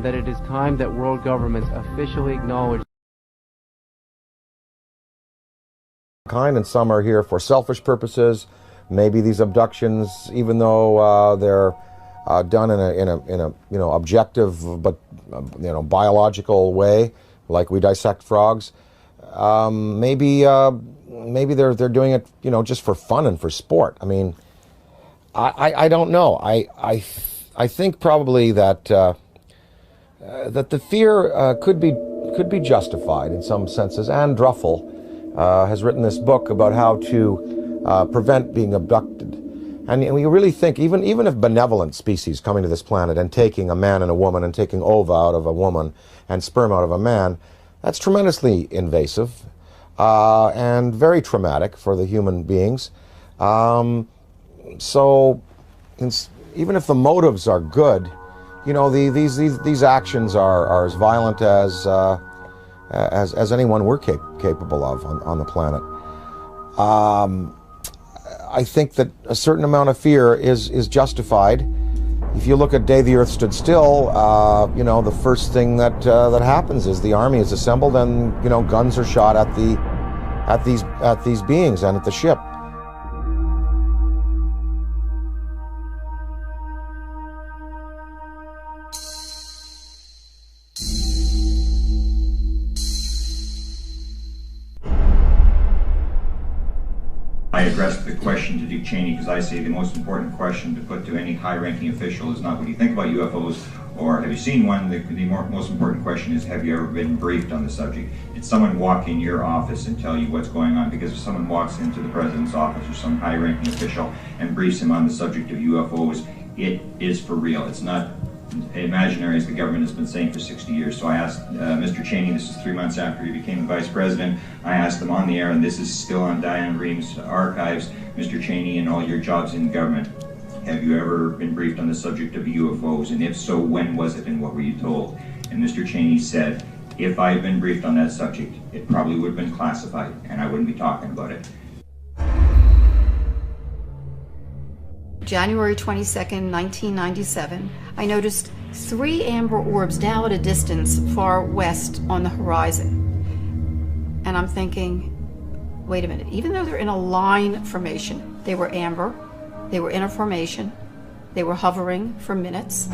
and that it is time that world governments officially acknowledge kind, and some are here for selfish purposes. Maybe these abductions, even though they're done in a objective but biological way, like we dissect frogs, maybe they're doing it just for fun and for sport. I mean, I don't know. I think probably that that the fear could be justified in some senses. Anne Druffel has written this book about how to prevent being abducted. And we really think, even if benevolent species coming to this planet and taking a man and a woman and taking ova out of a woman and sperm out of a man, that's tremendously invasive and very traumatic for the human beings. So even if the motives are good, these actions are as violent as anyone we're capable of on the planet. I think that a certain amount of fear is justified. If you look at Day the Earth Stood Still, the first thing that happens is the army is assembled and guns are shot at these beings and at the ship. I addressed the question to Dick Cheney because I say the most important question to put to any high-ranking official is not what do you think about UFOs or have you seen one. The most important question is, have you ever been briefed on the subject? Did someone walk in your office and tell you what's going on? Because if someone walks into the president's office or some high-ranking official and briefs him on the subject of UFOs, it is for real. It's not imaginary, as the government has been saying for 60 years. So I asked Mr. Cheney, this is 3 months after he became the vice president, I asked him on the air, and this is still on Diane Ream's archives, Mr. Cheney, in all your jobs in government, have you ever been briefed on the subject of UFOs? And if so, when was it and what were you told? And Mr. Cheney said, if I had been briefed on that subject, it probably would have been classified and I wouldn't be talking about it. January 22nd, 1997, I noticed 3 amber orbs now at a distance far west on the horizon. And I'm thinking, wait a minute, even though they're in a line formation, they were amber, they were in a formation, they were hovering for minutes.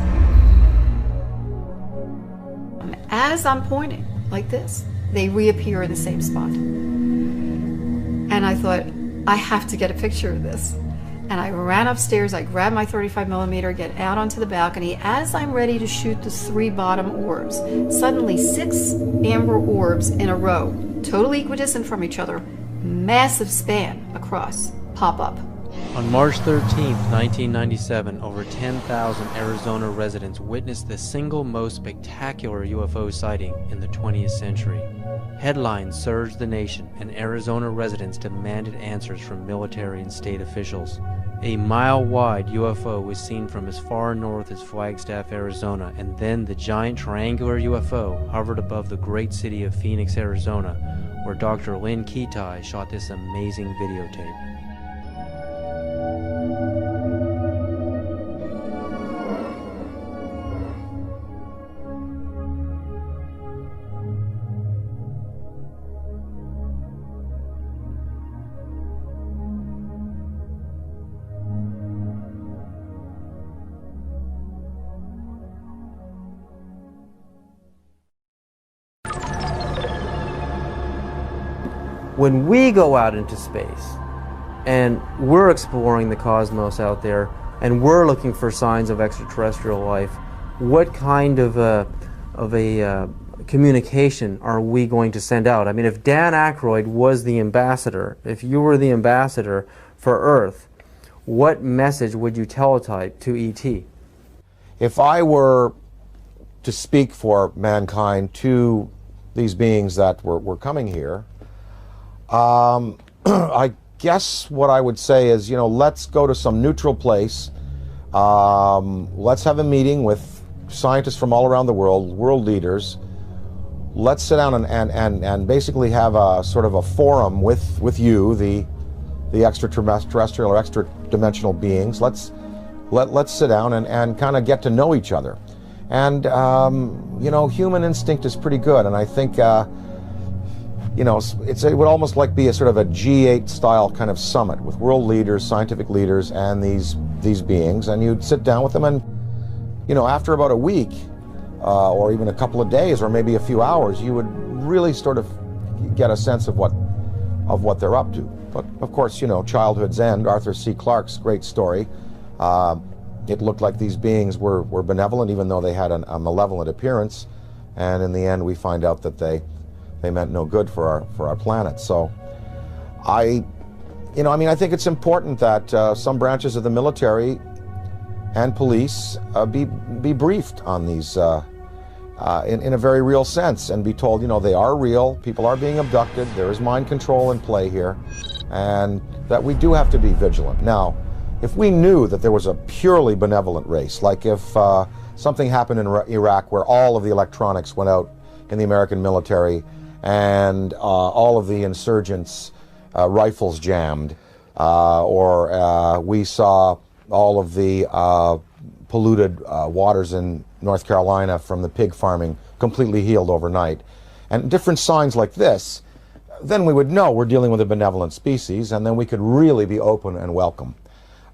As I'm pointing like this, they reappear in the same spot. And I thought, I have to get a picture of this. And I ran upstairs, I grabbed my 35mm, get out onto the balcony. As I'm ready to shoot the 3 bottom orbs, suddenly 6 amber orbs in a row, totally equidistant from each other, massive span across, pop up. On March 13, 1997, over 10,000 Arizona residents witnessed the single most spectacular UFO sighting in the 20th century. Headlines surged the nation, and Arizona residents demanded answers from military and state officials. A mile-wide UFO was seen from as far north as Flagstaff, Arizona, and then the giant triangular UFO hovered above the great city of Phoenix, Arizona, where Dr. Lynn Kitai shot this amazing videotape. When we go out into space and we're exploring the cosmos out there and we're looking for signs of extraterrestrial life, what kind of a communication are we going to send out? I mean, if Dan Aykroyd was the ambassador, if you were the ambassador for Earth, what message would you teletype to ET? If I were to speak for mankind to these beings that were coming here, I guess what I would say is, let's go to some neutral place. Let's have a meeting with scientists from all around the world leaders. Let's sit down and basically have a sort of a forum with you, the extraterrestrial or extra-dimensional beings. Let's sit down and kind of get to know each other. And, you know, human instinct is pretty good. And I think, you know, it would almost like be a sort of a G8 style kind of summit with world leaders, scientific leaders, and these beings. And you'd sit down with them, and, you know, after about a week, or even a couple of days, or maybe a few hours, you would really sort of get a sense of what they're up to. But of course, you know, childhood's end, Arthur C. Clarke's great story. It looked like these beings were benevolent, even though they had a malevolent appearance. And in the end, we find out that they meant no good for our planet. So I think it's important that some branches of the military and police be briefed on these in a very real sense, and be told, you know, they are real, people are being abducted, there is mind control in play here, and that we do have to be vigilant. Now, if we knew that there was a purely benevolent race, like if something happened in Iraq where all of the electronics went out in the American military and all of the insurgents' rifles jammed, or we saw all of the polluted waters in North Carolina from the pig farming completely healed overnight, and different signs like this, then we would know we're dealing with a benevolent species, and then we could really be open and welcome.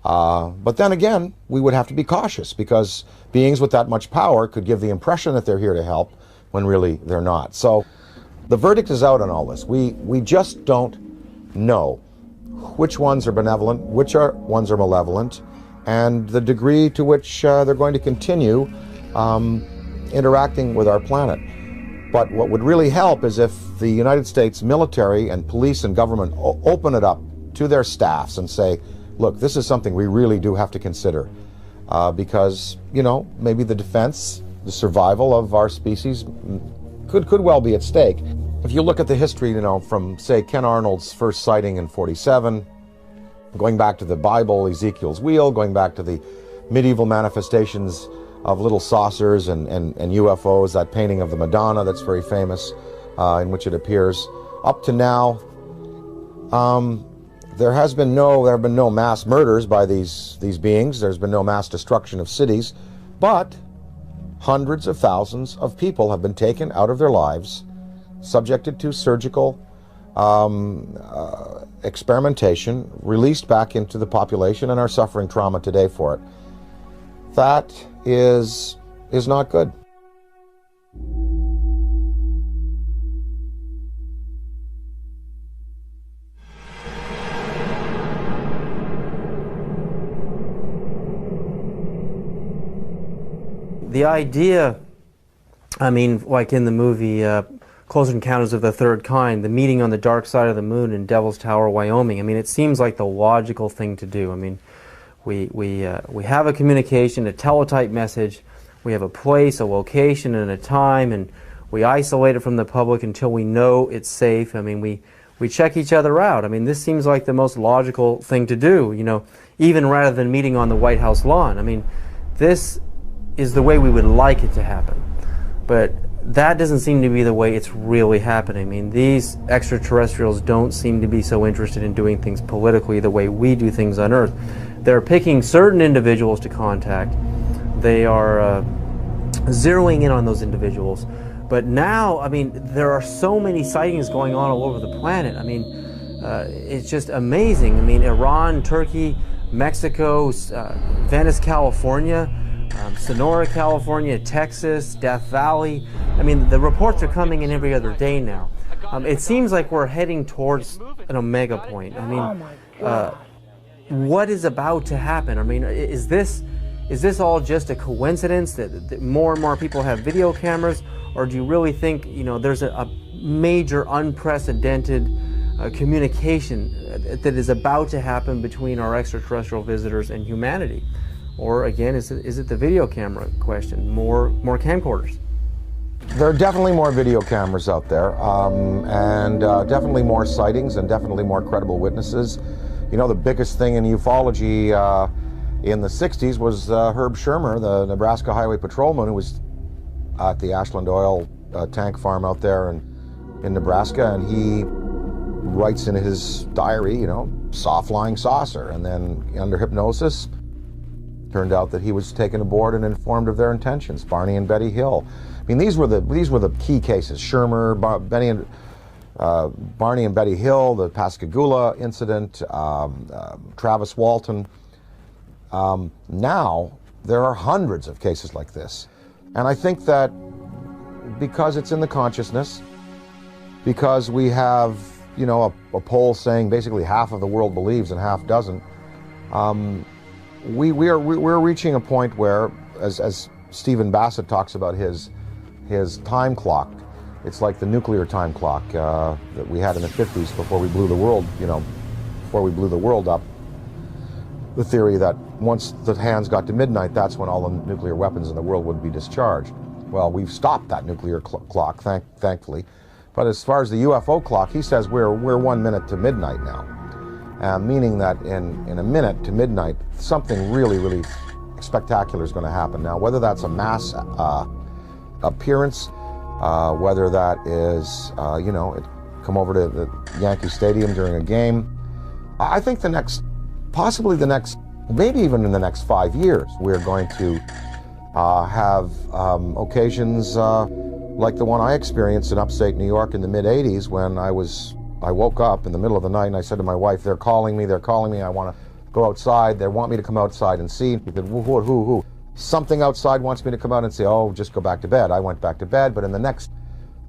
But then again, we would have to be cautious, because beings with that much power could give the impression that they're here to help when really they're not. So the verdict is out on all this. We just don't know which ones are benevolent, which ones are malevolent, and the degree to which they're going to continue interacting with our planet. But what would really help is if the United States military and police and government open it up to their staffs and say, look, this is something we really do have to consider, because, you know, maybe the defense, the survival of our species could well be at stake. If you look at the history, you know, from, say, Ken Arnold's first sighting in '47, going back to the Bible, Ezekiel's wheel, going back to the medieval manifestations of little saucers and UFOs, that painting of the Madonna that's very famous, in which it appears, up to now, there have been no mass murders by these beings. There's been no mass destruction of cities, but hundreds of thousands of people have been taken out of their lives, subjected to surgical experimentation, released back into the population, and are suffering trauma today for it. That is not good. The idea, I mean, like in the movie Close Encounters of the Third Kind, the meeting on the dark side of the moon in Devil's Tower, Wyoming, I mean, it seems like the logical thing to do. I mean, we have a communication, a teletype message, we have a place, a location, and a time, and we isolate it from the public until we know it's safe. I mean, we check each other out. I mean, this seems like the most logical thing to do, you know, even rather than meeting on the White House lawn. I mean, this is the way we would like it to happen. But that doesn't seem to be the way it's really happening. I mean, these extraterrestrials don't seem to be so interested in doing things politically the way we do things on Earth. They're picking certain individuals to contact. They are zeroing in on those individuals. But now, I mean, there are so many sightings going on all over the planet. I mean, it's just amazing. I mean, Iran, Turkey, Mexico, Venice, California, Sonora, California, Texas, Death Valley. I mean, the reports are coming in every other day now. It seems like we're heading towards an omega point. I mean, what is about to happen? I mean, is this all just a coincidence that more and more people have video cameras, or do you really think, you know, there's a major unprecedented communication that is about to happen between our extraterrestrial visitors and humanity? Or again, is it the video camera question? More camcorders? There are definitely more video cameras out there, and definitely more sightings, and definitely more credible witnesses. You know, the biggest thing in ufology in the 60s was Herb Shermer, the Nebraska Highway Patrolman, who was at the Ashland Oil tank farm out there in Nebraska, and he writes in his diary, you know, saw flying saucer, and then under hypnosis, Turned out that he was taken aboard and informed of their intentions. Barney and Betty Hill. I mean, these were the key cases. Shermer, Barney and Betty Hill, the Pascagoula incident, Travis Walton. Now there are hundreds of cases like this, and I think that because it's in the consciousness, because we have, you know, a poll saying basically half of the world believes and half doesn't. We're reaching a point where, as Stephen Bassett talks about his time clock, it's like the nuclear time clock that we had in the 50s before we blew the world, before we blew the world up. The theory that once the hands got to midnight, that's when all the nuclear weapons in the world would be discharged. Well, we've stopped that nuclear clock, thankfully. But as far as the UFO clock, he says we're 1 minute to midnight now, meaning that in a minute to midnight, something really, really spectacular is going to happen. Now, whether that's a mass appearance, whether that is, it come over to the Yankee Stadium during a game, I think possibly the next, maybe even in the next 5 years, we're going to have occasions like the one I experienced in upstate New York in the mid-'80s when I woke up in the middle of the night and I said to my wife, they're calling me, I want to go outside, they want me to come outside and see. He said, who? Something outside wants me to come out and say, oh, just go back to bed. I went back to bed, but in the next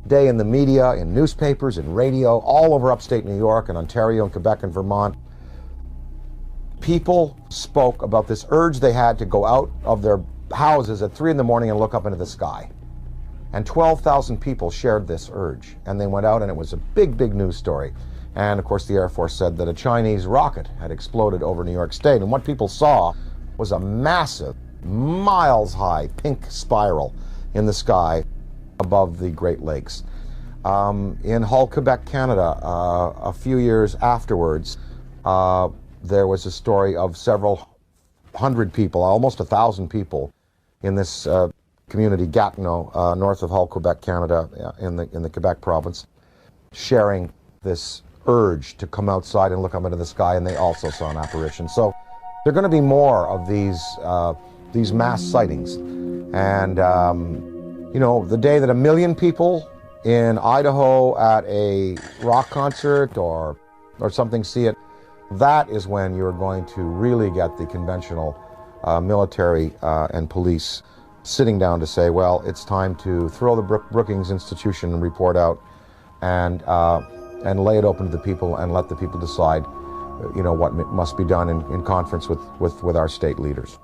day in the media, in newspapers, in radio, all over upstate New York and Ontario and Quebec and Vermont, people spoke about this urge they had to go out of their houses at 3 in the morning and look up into the sky. And 12,000 people shared this urge. And they went out and it was a big, big news story. And of course the Air Force said that a Chinese rocket had exploded over New York State. And what people saw was a massive, miles-high pink spiral in the sky above the Great Lakes. In Hull, Quebec, Canada, a few years afterwards, there was a story of several hundred people, almost 1,000 people in this community, Gatineau, north of Hull, Quebec, Canada, in the Quebec province, sharing this urge to come outside and look up into the sky, and they also saw an apparition. So there are going to be more of these mass sightings. And, the day that 1 million people in Idaho at a rock concert or something see it, that is when you're going to really get the conventional military and police sitting down to say, well, it's time to throw the Brookings Institution and report out and lay it open to the people and let the people decide, what must be done in conference with our state leaders.